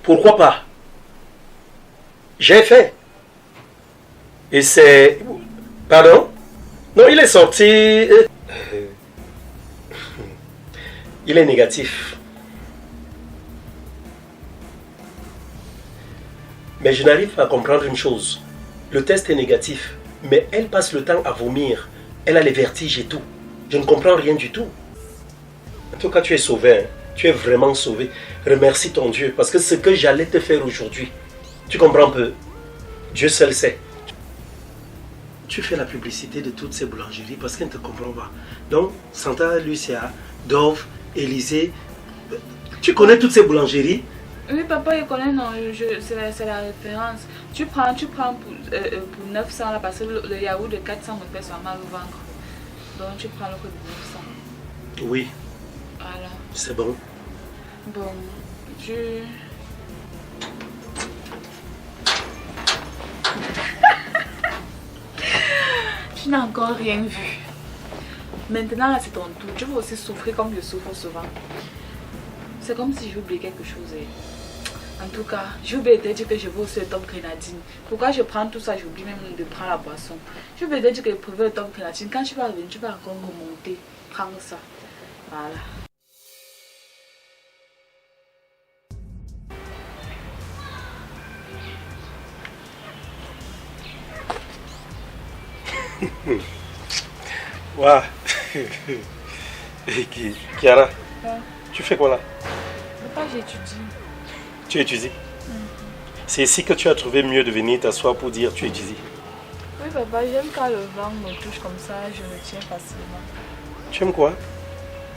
Pourquoi pas? J'ai fait. Et c'est... Pardon? Non, il est sorti... Il est négatif. Mais je n'arrive pas à comprendre une chose. Le test est négatif, mais elle passe le temps à vomir. Elle a les vertiges et tout. Je ne comprends rien du tout. En tout cas, tu es sauvé. Hein. Tu es vraiment sauvé. Remercie ton Dieu, parce que ce que j'allais te faire aujourd'hui, tu comprends un peu? Dieu seul sait. Tu fais la publicité de toutes ces boulangeries parce qu'elle ne te comprend pas. Donc, Santa Lucia, Dove, Élysée, tu connais toutes ces boulangeries? Oui, papa, je connais, non, c'est la référence. Tu prends pour 900 là, parce que le yaourt de 400 me fait seulement le ventre. Donc, tu prends le prix de 900. Oui. Voilà. C'est bon. Bon, Tu n'as encore rien vu. Maintenant, là, c'est ton tour. Tu vas aussi souffrir comme je souffre souvent. C'est comme si j'oubliais quelque chose. En tout cas, j'ai oublié de dire que je veux aussi le top grenadine. Pourquoi je prends tout ça, j'oublie même de prendre la boisson. J'ai oublié de dire que je préfère le top grenadine. Quand tu vas revenir, tu vas encore remonter. Prends ça. Voilà. Waouh. Kiara, tu fais quoi là? Papa, j'étudie. Tu étudies? C'est ici que tu as trouvé mieux de venir t'asseoir pour dire tu étudies? Oui, papa, j'aime quand le vent me touche comme ça, je me tiens facilement. Tu aimes quoi?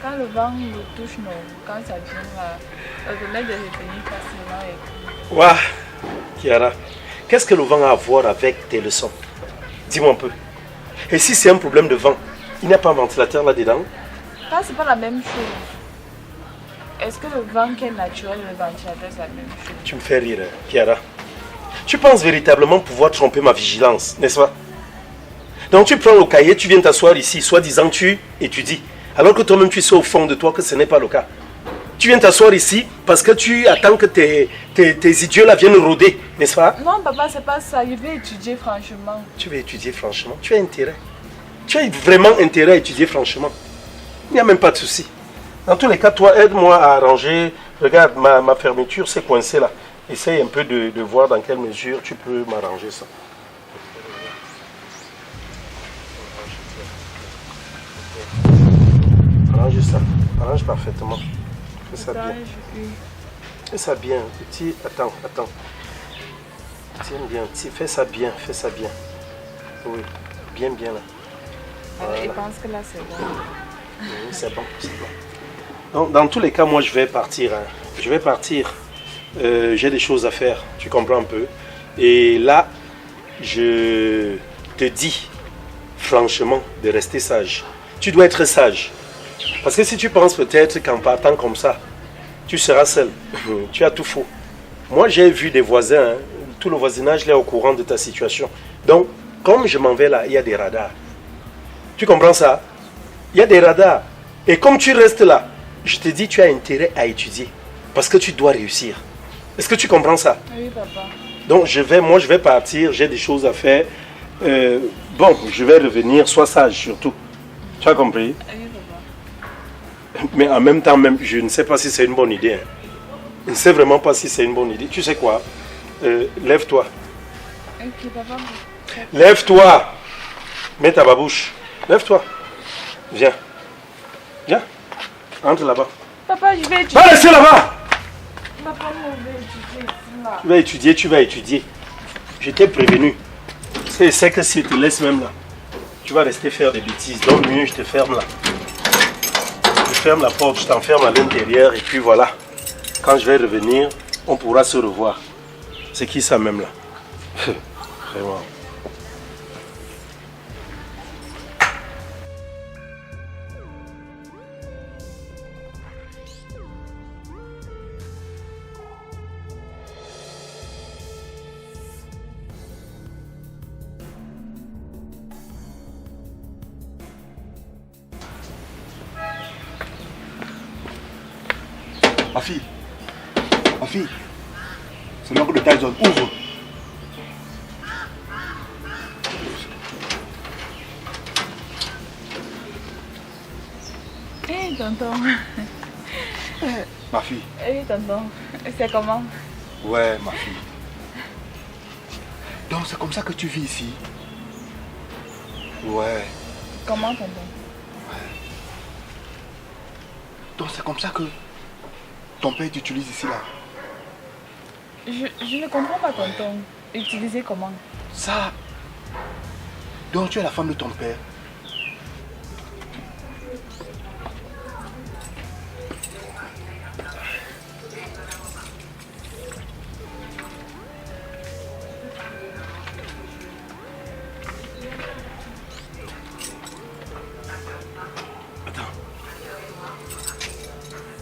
Quand le vent me touche, non. Quand ça vient, ça permet de retenir facilement et tout. Waouh. Kiara, qu'est-ce que le vent a à voir avec tes leçons? Dis-moi un peu. Et si c'est un problème de vent, il n'y a pas un ventilateur là-dedans? Ça, c'est pas la même chose. Est-ce que le vent qui est naturel et le ventilateur, c'est la même chose? Tu me fais rire, Kiara. Tu penses véritablement pouvoir tromper ma vigilance, n'est-ce pas? Donc tu prends le cahier, tu viens t'asseoir ici, soi-disant tu étudies. Alors que toi-même tu sais au fond de toi que ce n'est pas le cas. Tu viens t'asseoir ici parce que tu attends que tes idiots là viennent rôder, n'est-ce pas? Non, papa, c'est pas ça. Je vais étudier franchement. Tu veux étudier franchement? Tu as intérêt. Tu as vraiment intérêt à étudier franchement. Il n'y a même pas de souci. Dans tous les cas, toi, aide-moi à arranger. Regarde, ma fermeture s'est coincée là. Essaye un peu de voir dans quelle mesure tu peux m'arranger ça. Arrange ça. Arrange parfaitement. Fais ça bien. Fais ça bien. Petit, attends. Tiens bien. Fais ça bien. Oui, bien là. Voilà. Je pense que là c'est bon. Oui, c'est bon. Donc, dans tous les cas, moi je vais partir. Hein. Je vais partir. J'ai des choses à faire. Tu comprends un peu. Et là, je te dis franchement de rester sage. Tu dois être sage. Parce que si tu penses peut-être qu'en partant comme ça, tu seras seul, tu as tout faux. Moi, j'ai vu des voisins, hein, tout le voisinage est au courant de ta situation. Donc, comme je m'en vais là, il y a des radars. Tu comprends ça? Il y a des radars. Et comme tu restes là, je te dis, tu as intérêt à étudier. Parce que tu dois réussir. Est-ce que tu comprends ça? Oui, papa. Donc, je vais partir, j'ai des choses à faire. Bon, je vais revenir, sois sage surtout. Tu as compris? Oui, papa. Mais en même temps, même, je ne sais pas si c'est une bonne idée. Hein. Je ne sais vraiment pas si c'est une bonne idée. Tu sais quoi? Lève-toi. Ok, papa. Lève-toi. Mets ta babouche. Lève-toi. Viens. Viens. Entre là-bas. Papa, je vais étudier. Va rester là-bas. Papa, je vais étudier ici, là. Tu vas étudier. Je t'ai prévenu. C'est que si je te laisse même là, tu vas rester faire des bêtises. Donc mieux, je te ferme là. Je ferme la porte, je t'enferme à l'intérieur et puis voilà. Quand je vais revenir, on pourra se revoir. C'est qui ça même là? Vraiment. Ma fille, C'est l'oncle de Tyson. Ouvre. Hé, tonton. Ma fille. Hé, tonton. C'est comment? Ouais, ma fille. Donc c'est comme ça que tu vis ici? Ouais. Comment, tonton? Donc c'est comme ça que ton père t'utilise ici là? Je ne comprends pas, tonton. Utiliser comment? Ça. Donc tu es la femme de ton père?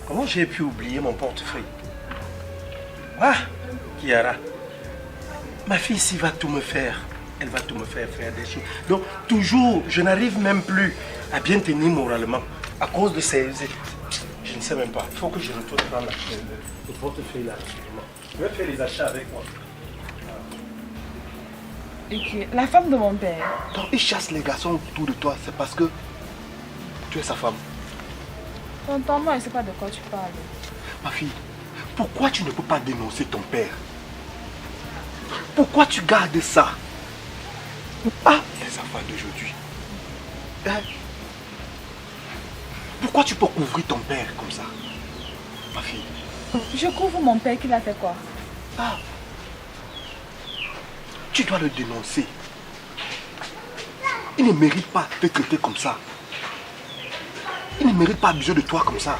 Comment j'ai pu oublier mon portefeuille? Ah, Kiara. Ma fille ici va tout me faire. Elle va tout me faire des choses. Donc, toujours, je n'arrive même plus à bien tenir moralement. À cause de ces... Je ne sais même pas. Il faut que je retourne prendre le portefeuille là. Je vais faire les achats avec moi. Ok, la femme de mon père. Donc il chasse les garçons autour de toi, c'est parce que tu es sa femme. Tonton, moi, je ne sais pas de quoi tu parles. Ma fille, pourquoi tu ne peux pas dénoncer ton père? Pourquoi tu gardes ça? Ah, les affaires d'aujourd'hui. Hein? Pourquoi tu peux couvrir ton père comme ça? Ma fille. Je couvre mon père, qu'il a fait quoi? Ah. Tu dois le dénoncer. Il ne mérite pas de te traiter comme ça. Il ne mérite pas abuser de toi comme ça.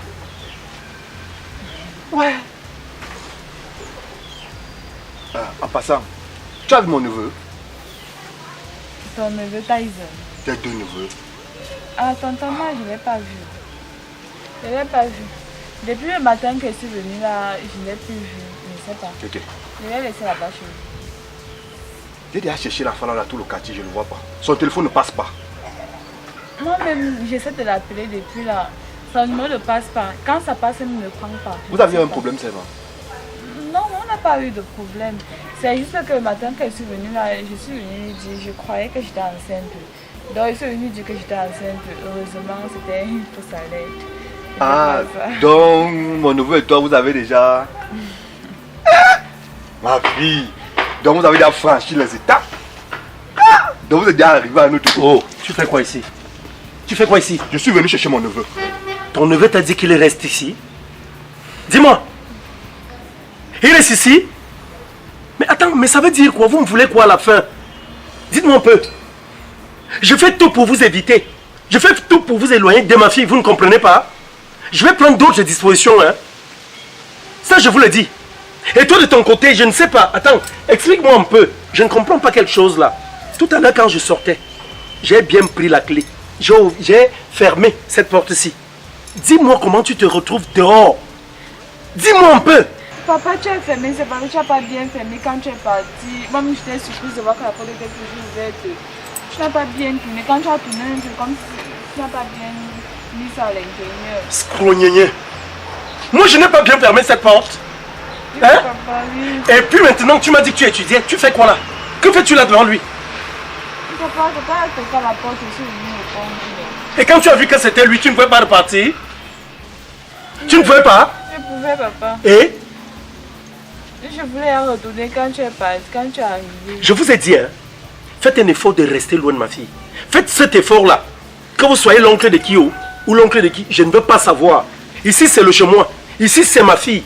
Ouais. En passant, tu as vu mon neveu? Ton neveu Tyson. Tes deux neveux. Ah, tonton, moi, je ne l'ai pas vu. Je ne l'ai pas vu. Depuis le matin que je suis venue là, je ne l'ai plus vu. Je ne sais pas. Ok. Je l'ai laissé là-bas chez lui. J'ai déjà cherché l'enfant là dans tout le quartier, je ne le vois pas. Son téléphone ne passe pas. Moi-même, j'essaie de l'appeler depuis là. Son numéro ne passe pas. Quand ça passe, il ne prend pas. Vous avez un problème, c'est vrai? Non, on n'a pas eu de problème. C'est juste que le matin que je suis venue là, je suis venue lui dire, je croyais que j'étais enceinte. Donc je suis venue dire que j'étais enceinte. Heureusement, c'était une fausse alerte. Ah, donc mon neveu et toi, vous avez déjà... Ma fille, donc vous avez déjà franchi les étapes. Donc vous êtes déjà arrivé à notre... Oh, tu fais quoi ici? Tu fais quoi ici? Je suis venu chercher mon neveu. Ton neveu t'a dit qu'il reste ici? Dis-moi. Il reste ici? Mais attends, mais ça veut dire quoi? Vous me voulez quoi à la fin? Dites-moi un peu. Je fais tout pour vous éviter. Je fais tout pour vous éloigner de ma fille, vous ne comprenez pas? Je vais prendre d'autres dispositions, hein. Ça, je vous le dis. Et toi, de ton côté, je ne sais pas. Attends, explique-moi un peu. Je ne comprends pas quelque chose là. Tout à l'heure, quand je sortais, j'ai bien pris la clé. J'ai fermé cette porte-ci. Dis-moi comment tu te retrouves dehors. Dis-moi un peu. Papa, tu as fermé, c'est parce que tu n'as pas bien fermé quand tu es parti. Moi, j'étais surprise de voir que la porte était toujours ouverte. Tu n'as pas bien tourné. Quand tu as tourné, c'est comme si tu n'as pas bien mis ça à l'intérieur. Scrognigné. Moi, je n'ai pas bien fermé cette porte. Hein? Papa, oui. Et puis maintenant que tu m'as dit que tu étudiais, tu fais quoi là? Que fais-tu là devant lui? Papa, quand elle a toqué à la porte, je suis venue répondre. Et quand tu as vu que c'était lui, tu ne pouvais pas repartir? Tu ne pouvais pas? Je pouvais, papa. Et? Je voulais retourner quand tu es parti, quand tu es arrivé. Je vous ai dit, hein, faites un effort de rester loin de ma fille. Faites cet effort-là. Que vous soyez l'oncle de qui ou l'oncle de qui, je ne veux pas savoir. Ici, c'est le chez moi. Ici, c'est ma fille.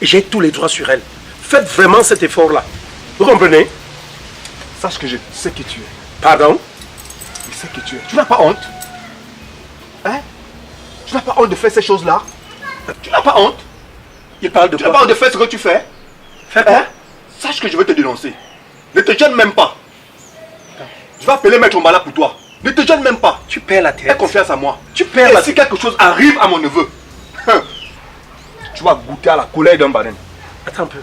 Et j'ai tous les droits sur elle. Faites vraiment cet effort-là. Vous comprenez? Sache que je sais qui tu es. Pardon? Je sais qui tu es. Tu n'as pas honte? Hein? Tu n'as pas honte de faire ces choses-là? Tu n'as pas honte? Il parle de Tu n'as quoi? pas honte de faire ce que tu fais? Fais quoi? Hein? Sache que je vais te dénoncer. Ne te gêne même pas. Je vais appeler Maître Mbala pour toi. Ne te gêne même pas. Tu perds la Aie tête. confiance à moi. Tu perds Et la si tête. quelque chose arrive à mon neveu, tu vas goûter à la colère d'un barème. Attends un peu.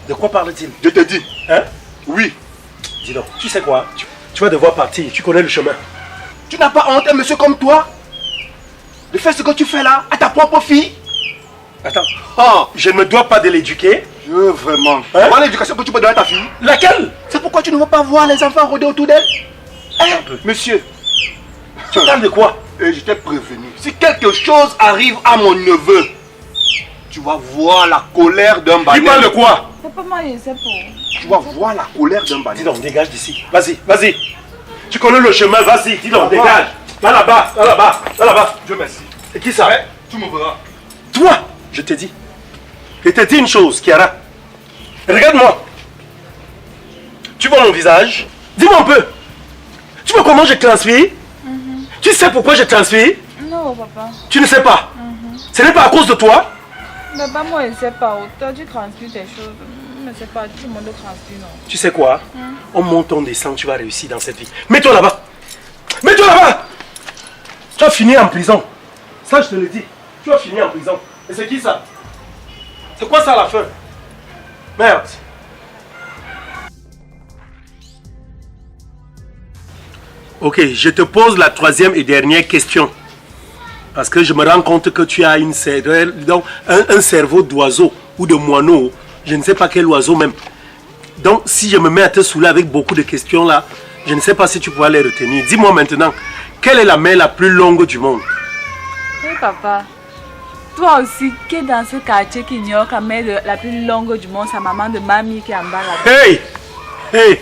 De quoi parle-t-il? Je te dis. Hein? Oui. Dis donc, tu sais quoi? Tu vas devoir partir. Tu connais le chemin. Tu n'as pas honte, un monsieur comme toi, de faire ce que tu fais là à ta propre fille? Attends. Ah, Je ne me dois pas de l'éduquer. je Vraiment. Hein? Voilà l'éducation que tu peux donner à ta fille. Laquelle? C'est pourquoi tu ne veux pas voir les enfants rôder autour d'elle. Monsieur, Tu parles de quoi? je t'ai prévenu. Si quelque chose arrive à mon neveu, tu vas voir la colère d'un Tu banal. parles de quoi? Papa, moi, je sais pas. Tu vas voir la colère d'un banal. Dis donc, dégage d'ici. Vas-y, vas-y. Tu connais le chemin, vas-y. Dis donc, dégage. Va là-bas, va là-bas, va là-bas. Dieu merci. Et qui ça? Tu me verras. Toi, je t'ai dit. Je t'ai dit une chose, Kiara. Regarde-moi. Tu vois mon visage? Dis-moi un peu. Tu vois comment je transpire? Tu sais pourquoi je transpire? Non, papa. Tu ne sais pas. Ce n'est pas à cause de toi. Papa, moi, je sais pas. Toi, tu transpires des choses. Je ne sais pas. Tout le monde transpire, non. Tu sais quoi? On monte, on descend, tu vas réussir dans cette vie. Mets-toi là-bas. Mets-toi là-bas. Tu vas finir en prison. Ça, je te le dis. Tu vas finir en prison. Et c'est qui ça? C'est quoi ça à la fin? Merde. Ok, je te pose la troisième et dernière question. Parce que je me rends compte que tu as une un cerveau d'oiseau ou de moineau. Je ne sais pas quel oiseau même. Donc, si je me mets à te saouler avec beaucoup de questions là, je ne sais pas si tu pourras les retenir. Dis-moi maintenant, quelle est la mer la plus longue du monde? Oui, papa. Toi aussi, qui est dans ce quartier qui ignore la mer la plus longue du monde, sa maman de mamie qui est en bas là-bas. Hey! Hey!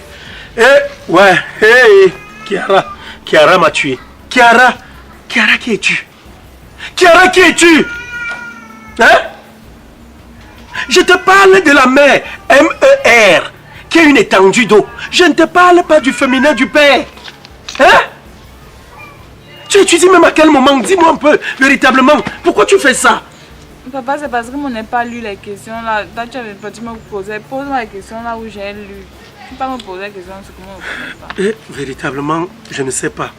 Hey! Ouais! Hey! Kiara! Kiara m'a tué. Kiara! Kiara, qui es-tu? Kiara, qui es-tu? Hein? Je te parle de la mer, M-E-R, qui est une étendue d'eau. Je ne te parle pas du féminin du père. Hein? Tu étudies même à quel moment? Dis-moi un peu, véritablement. Pourquoi tu fais ça? Papa, c'est parce que moi n'ai pas lu les questions là. Toi, tu avais pas me poser. Pose-moi les questions là où j'ai lu. Tu peux pas me poser les questions, c'est comment on ne connaît pas. Véritablement, je ne sais pas.